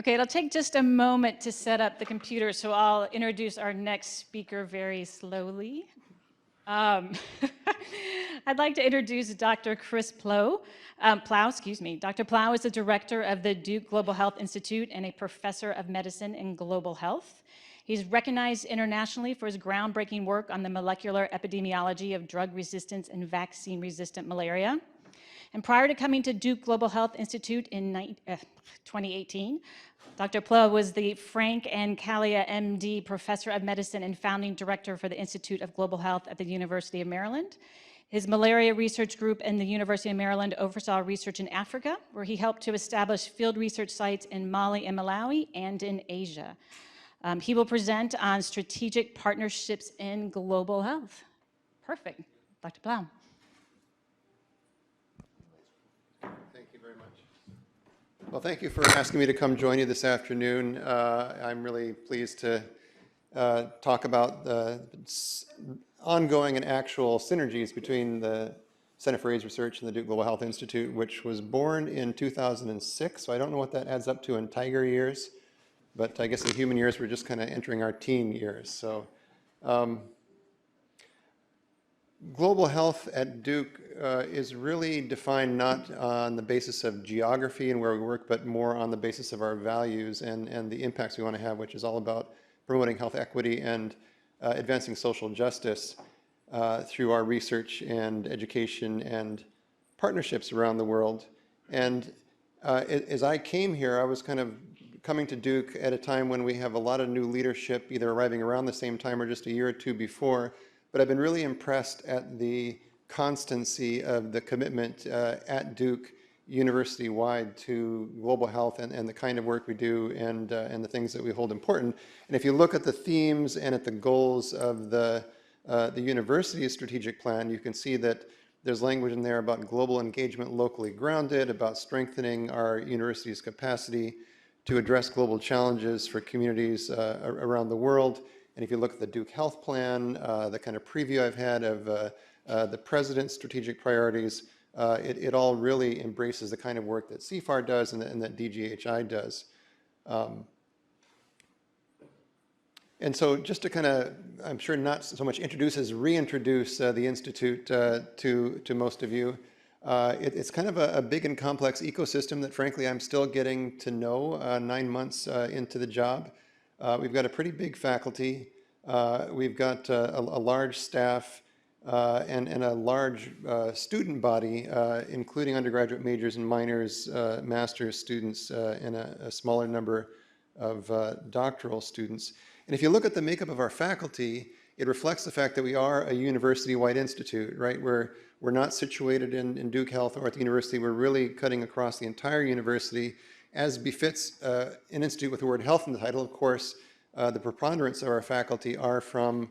Okay, it'll take just a moment to set up the computer, so I'll introduce our next speaker very slowly. Um, I'd like to introduce Dr. Chris Plowe. Plowe, excuse me. Dr. Plowe is the director of the Duke Global Health Institute and a professor of medicine and global health. He's recognized internationally for his groundbreaking work on the molecular epidemiology of drug resistance and vaccine-resistant malaria. And prior to coming to Duke Global Health Institute in 2018, Dr. Plowe was the Frank and Kalia MD Professor of Medicine and founding director for the Institute of Global Health at the University of Maryland. His malaria research group in the University of Maryland oversaw research in Africa, where he helped to establish field research sites in Mali and Malawi and in Asia. He will present on strategic partnerships in global health. Perfect. Dr. Plowe. Well, thank you for asking me to come join you this afternoon. I'm really pleased to talk about the ongoing and actual synergies between the Center for AIDS Research and the Duke Global Health Institute, which was born in 2006. So I don't know what that adds up to in tiger years, but I guess in human years, we're just kind of entering our teen years. So global health at Duke is really defined not on the basis of geography and where we work, but more on the basis of our values and the impacts we want to have, which is all about promoting health equity and advancing social justice through our research and education and partnerships around the world. And as I came here, I was kind of coming to Duke at a time when we have a lot of new leadership, either arriving around the same time or just a year or two before. But I've been really impressed at the constancy of the commitment at Duke university-wide to global health and the kind of work we do and the things that we hold important. And if you look at the themes and at the goals of the university's strategic plan, you can see that there's language in there about global engagement locally grounded, about strengthening our university's capacity to address global challenges for communities around the world. And if you look at the Duke Health Plan, the kind of preview I've had of the President's strategic priorities, it all really embraces the kind of work that CFAR does and that DGHI does. And so just to kind of, I'm sure not so much introduce as reintroduce the Institute to most of you, it's kind of a big and complex ecosystem that frankly I'm still getting to know 9 months into the job. We've got a pretty big faculty. We've got a large staff and a large student body, including undergraduate majors and minors, master's students, and a smaller number of doctoral students. And if you look at the makeup of our faculty, it reflects the fact that we are a university-wide institute, right? We're not situated in Duke Health or at the university. We're really cutting across the entire university, as befits an institute with the word health in the title. Of course, the preponderance of our faculty are from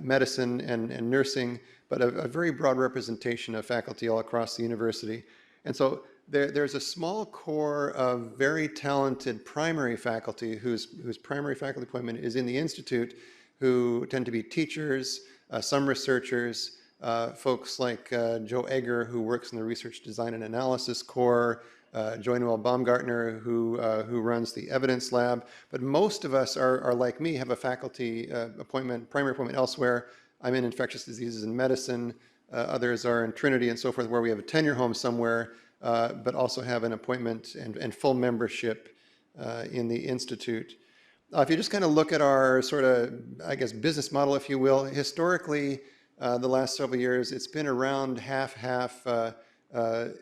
medicine and nursing, but a very broad representation of faculty all across the university. And so there's a small core of very talented primary faculty whose primary faculty appointment is in the institute, who tend to be teachers, some researchers, folks like Joe Egger, who works in the Research Design and Analysis Core, Joy Noel Baumgartner, who runs the Evidence Lab. But most of us are like me, have a faculty appointment, primary appointment elsewhere. I'm in infectious diseases and medicine. Others are in Trinity and so forth, where we have a tenure home somewhere, but also have an appointment and full membership in the Institute. If you just kind of look at our sort of, I guess, business model, if you will, historically, the last several years, it's been around half-half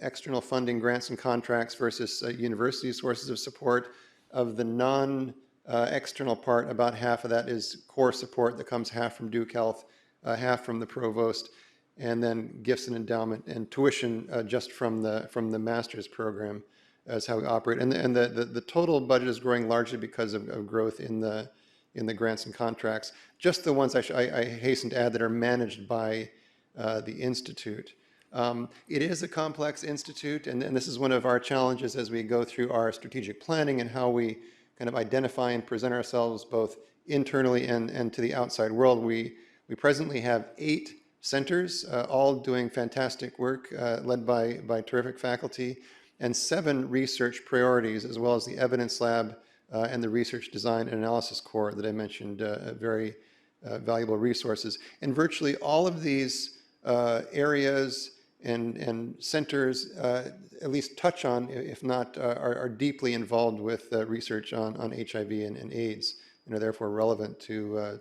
external funding, grants and contracts versus university sources of support. Of the non-external part, about half of that is core support that comes half from Duke Health, half from the provost, and then gifts and endowment and tuition just from the master's program as how we operate. And the total budget is growing largely because of growth in the grants and contracts. Just the ones I hasten to add that are managed by the Institute. It is a complex institute, and this is one of our challenges as we go through our strategic planning and how we kind of identify and present ourselves both internally and to the outside world. We presently have 8 centers, all doing fantastic work, led by terrific faculty, and 7 research priorities, as well as the Evidence Lab and the Research Design and Analysis Core that I mentioned, very valuable resources. And virtually all of these areas and centers at least touch on, if not are deeply involved with research on HIV and AIDS, and are therefore relevant to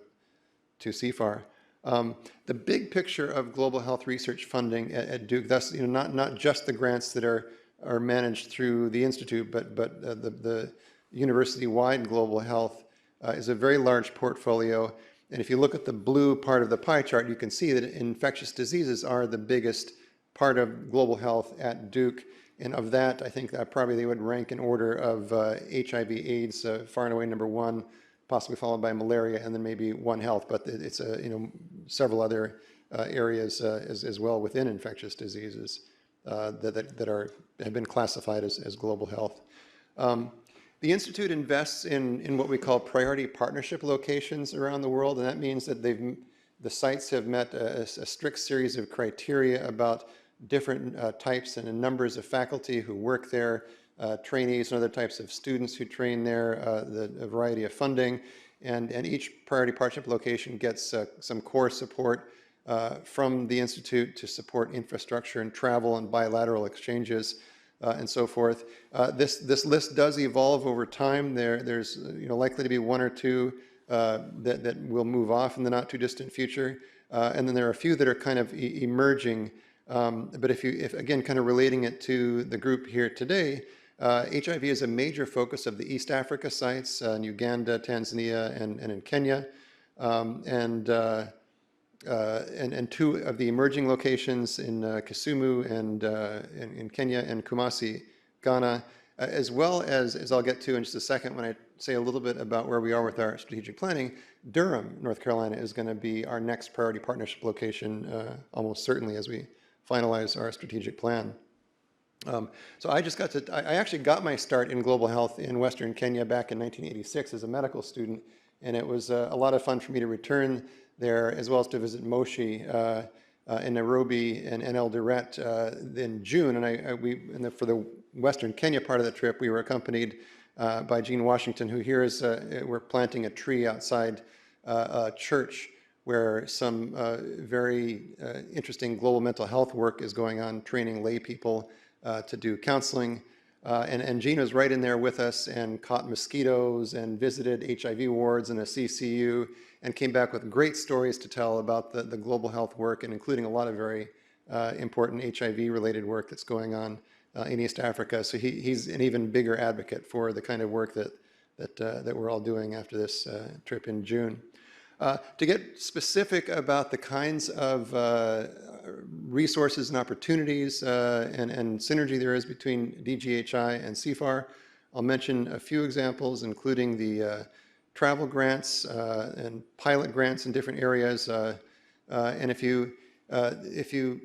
CFAR. The big picture of global health research funding at Duke, thus not just the grants that are managed through the Institute, but the university-wide global health is a very large portfolio. And if you look at the blue part of the pie chart, you can see that infectious diseases are the biggest part of global health at Duke. And of that, I think that probably they would rank in order of HIV/AIDS, far and away number one, possibly followed by malaria, and then maybe One Health. But it's several other areas as well within infectious diseases that have been classified as global health. The Institute invests in what we call priority partnership locations around the world, and that means that the sites have met a strict series of criteria about different types and numbers of faculty who work there, trainees and other types of students who train there, a variety of funding, and each priority partnership location gets some core support from the Institute to support infrastructure and travel and bilateral exchanges and so forth. This list does evolve over time. There's likely to be one or two that will move off in the not too distant future, and then there are a few that are kind of emerging. But if again, kind of relating it to the group here today, HIV is a major focus of the East Africa sites in Uganda, Tanzania, and in Kenya, and two of the emerging locations in Kisumu and in Kenya and Kumasi, Ghana, as well as I'll get to in just a second when I say a little bit about where we are with our strategic planning. Durham, North Carolina, is going to be our next priority partnership location, almost certainly, as we finalize our strategic plan. So I actually got my start in global health in Western Kenya back in 1986 as a medical student, and it was a lot of fun for me to return there, as well as to visit Moshi in Nairobi and Eldoret in June. And for the Western Kenya part of the trip, we were accompanied by Gene Washington, who here is, we're planting a tree outside a church where some very interesting global mental health work is going on, training lay people to do counseling. And Gene was right in there with us and caught mosquitoes and visited HIV wards in a CCU and came back with great stories to tell about the global health work, and including a lot of very important HIV-related work that's going on in East Africa. So he's an even bigger advocate for the kind of work that we're all doing after this trip in June. To get specific about the kinds of resources and opportunities and synergy there is between DGHI and CFAR, I'll mention a few examples, including the travel grants and pilot grants in different areas. And if you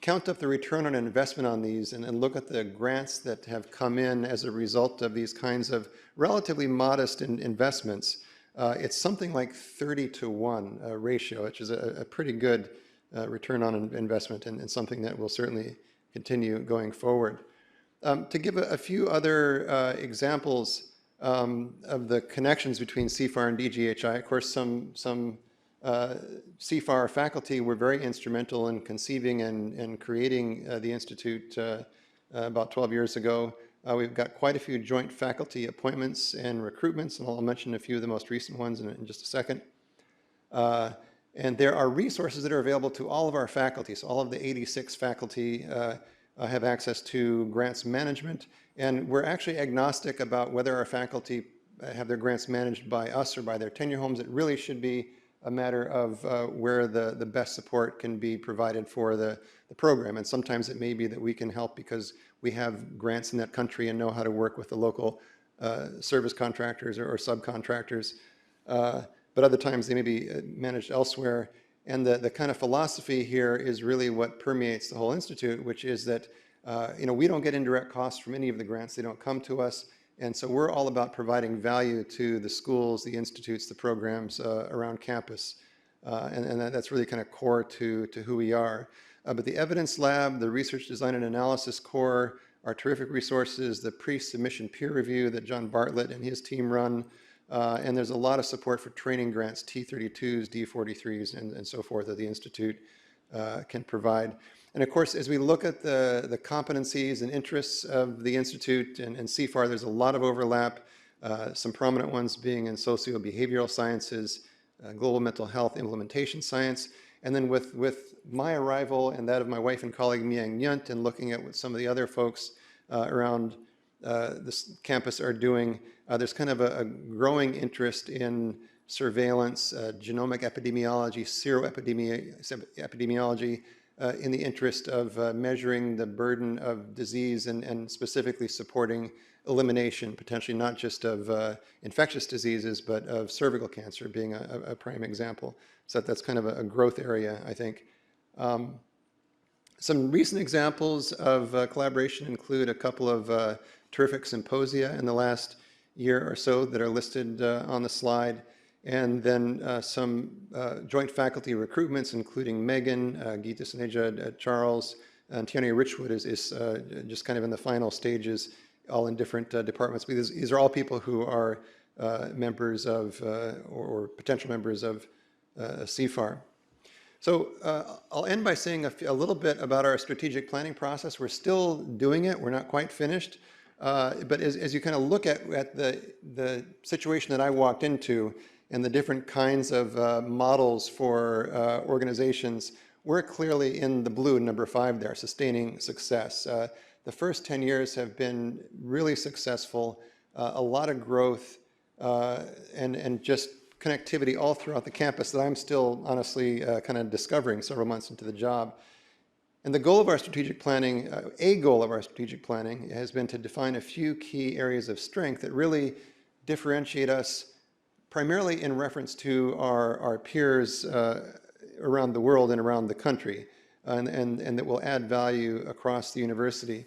count up the return on investment on these and look at the grants that have come in as a result of these kinds of relatively modest investments, it's something like 30-to-1 ratio, which is a pretty good return on investment, and something that will certainly continue going forward. To give a few other examples of the connections between CFAR and DGHI, of course, some CFAR faculty were very instrumental in conceiving and creating the Institute about 12 years ago. We've got quite a few joint faculty appointments and recruitments, and I'll mention a few of the most recent ones in just a second. And there are resources that are available to all of our faculty. So all of the 86 faculty have access to grants management, and we're actually agnostic about whether our faculty have their grants managed by us or by their tenure homes. It really should be a matter of where the best support can be provided for the program. And sometimes it may be that we can help because we have grants in that country and know how to work with the local service contractors or subcontractors. But other times they may be managed elsewhere. And the kind of philosophy here is really what permeates the whole Institute, which is that we don't get indirect costs from any of the grants. They don't come to us. And so we're all about providing value to the schools, the institutes, the programs around campus. And that's really kind of core to who we are. But the evidence lab, the research design and analysis core, are terrific resources, the pre-submission peer review that John Bartlett and his team run, and there's a lot of support for training grants, T32s, D43s, and so forth that the Institute can provide. And of course, as we look at the competencies and interests of the Institute and CFAR, there's a lot of overlap, some prominent ones being in socio-behavioral sciences, global mental health, implementation science, and then with my arrival and that of my wife and colleague Miang Nyunt, and looking at what some of the other folks around this campus are doing, there's kind of a growing interest in surveillance, genomic epidemiology, seroepidemiology, in the interest of measuring the burden of disease and specifically supporting elimination, potentially not just of infectious diseases, but of cervical cancer being a prime example. So that's kind of a growth area, I think. Some recent examples of collaboration include a couple of terrific symposia in the last year or so that are listed on the slide, and then some joint faculty recruitments, including Megan, Geeta Saneja, Charles, and Tiana Richwood is just kind of in the final stages, all in different departments. Because these are all people who are members of, or potential members of CFAR. So I'll end by saying a little bit about our strategic planning process. We're still doing it. We're not quite finished. But as you kind of look at the situation that I walked into and the different kinds of models for organizations, we're clearly in the blue, number 5 there, sustaining success. The first 10 years have been really successful, a lot of growth, and just connectivity all throughout the campus that I'm still honestly kind of discovering several months into the job. And the goal of our strategic planning, a goal of our strategic planning, has been to define a few key areas of strength that really differentiate us primarily in reference to our peers around the world and around the country, and that will add value across the university.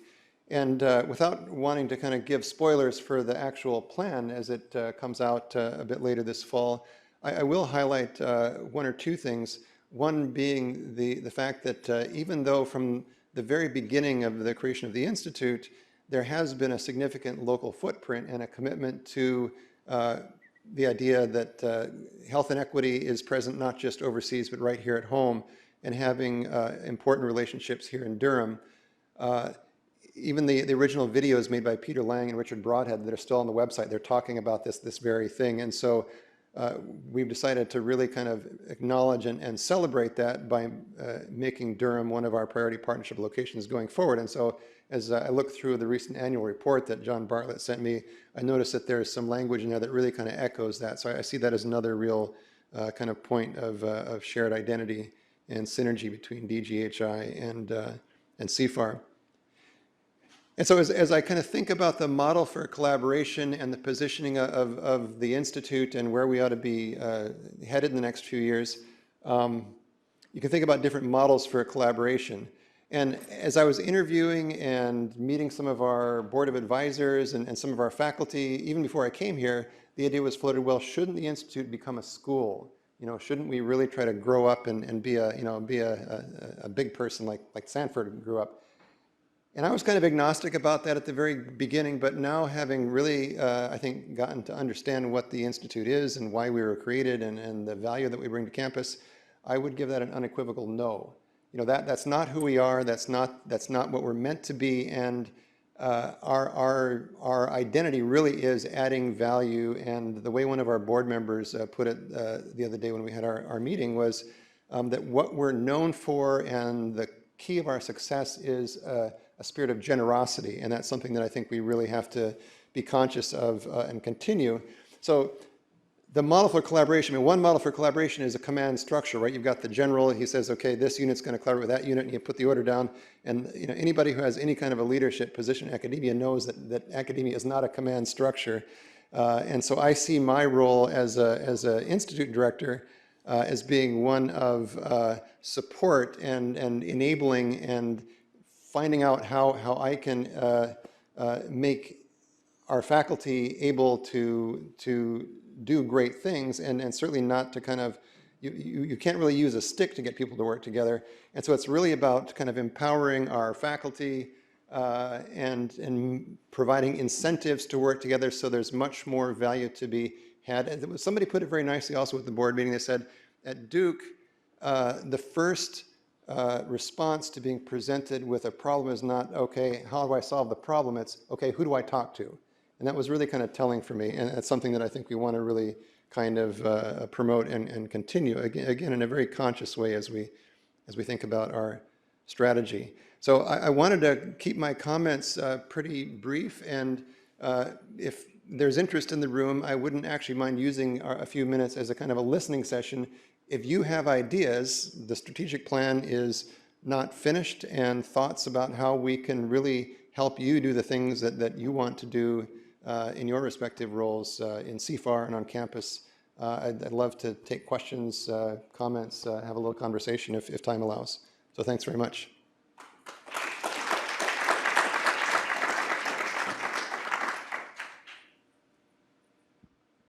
And without wanting to kind of give spoilers for the actual plan as it comes out a bit later this fall, I will highlight 1 or 2 things. One being the fact that even though from the very beginning of the creation of the Institute, there has been a significant local footprint and a commitment to the idea that health and equity is present not just overseas, but right here at home, and having important relationships here in Durham. Even the original videos made by Peter Lang and Richard Broadhead that are still on the website, they're talking about this very thing. And so we've decided to really kind of acknowledge and celebrate that by making Durham one of our priority partnership locations going forward. And so as I look through the recent annual report that John Bartlett sent me, I noticed that there's some language in there that really kind of echoes that. So I see that as another real kind of point of shared identity and synergy between DGHI and CFAR. And so as I kind of think about the model for collaboration and the positioning of the Institute and where we ought to be headed in the next few years, you can think about different models for collaboration. And as I was interviewing and meeting some of our board of advisors and some of our faculty, even before I came here, the idea was floated, well, shouldn't the Institute become a school? You know, shouldn't we really try to grow up and be a big person like Sanford grew up? And I was kind of agnostic about that at the very beginning, but now having really, I think, gotten to understand what the Institute is and why we were created and the value that we bring to campus, I would give that an unequivocal no. You know, that's not who we are, that's not what we're meant to be, and our identity really is adding value. And the way one of our board members put it the other day when we had our meeting was that what we're known for and the key of our success is a spirit of generosity, and that's something that I think we really have to be conscious of and continue. So the model for collaboration, I mean, one model for collaboration is a command structure, right? You've got the general, he says, okay, this unit's going to collaborate with that unit, and you put the order down. And you know, anybody who has any kind of a leadership position in academia knows that academia is not a command structure. And so I see my role as an institute director as being one of support and enabling and finding out how I can make our faculty able to do great things, and certainly not to kind of, you can't really use a stick to get people to work together. And so it's really about kind of empowering our faculty, and providing incentives to work together so there's much more value to be had. And somebody put it very nicely also at the board meeting. They said, at Duke, the first response to being presented with a problem is not, okay, how do I solve the problem? It's, okay, who do I talk to? And that was really kind of telling for me. And that's something that I think we want to really kind of promote and continue, again, in a very conscious way as we think about our strategy. So I wanted to keep my comments pretty brief, and if there's interest in the room, I wouldn't actually mind using a few minutes as a kind of a listening session. If you have ideas, the strategic plan is not finished, and thoughts about how we can really help you do the things that you want to do in your respective roles in CFAR and on campus. I'd love to take questions, comments, have a little conversation if time allows. So thanks very much.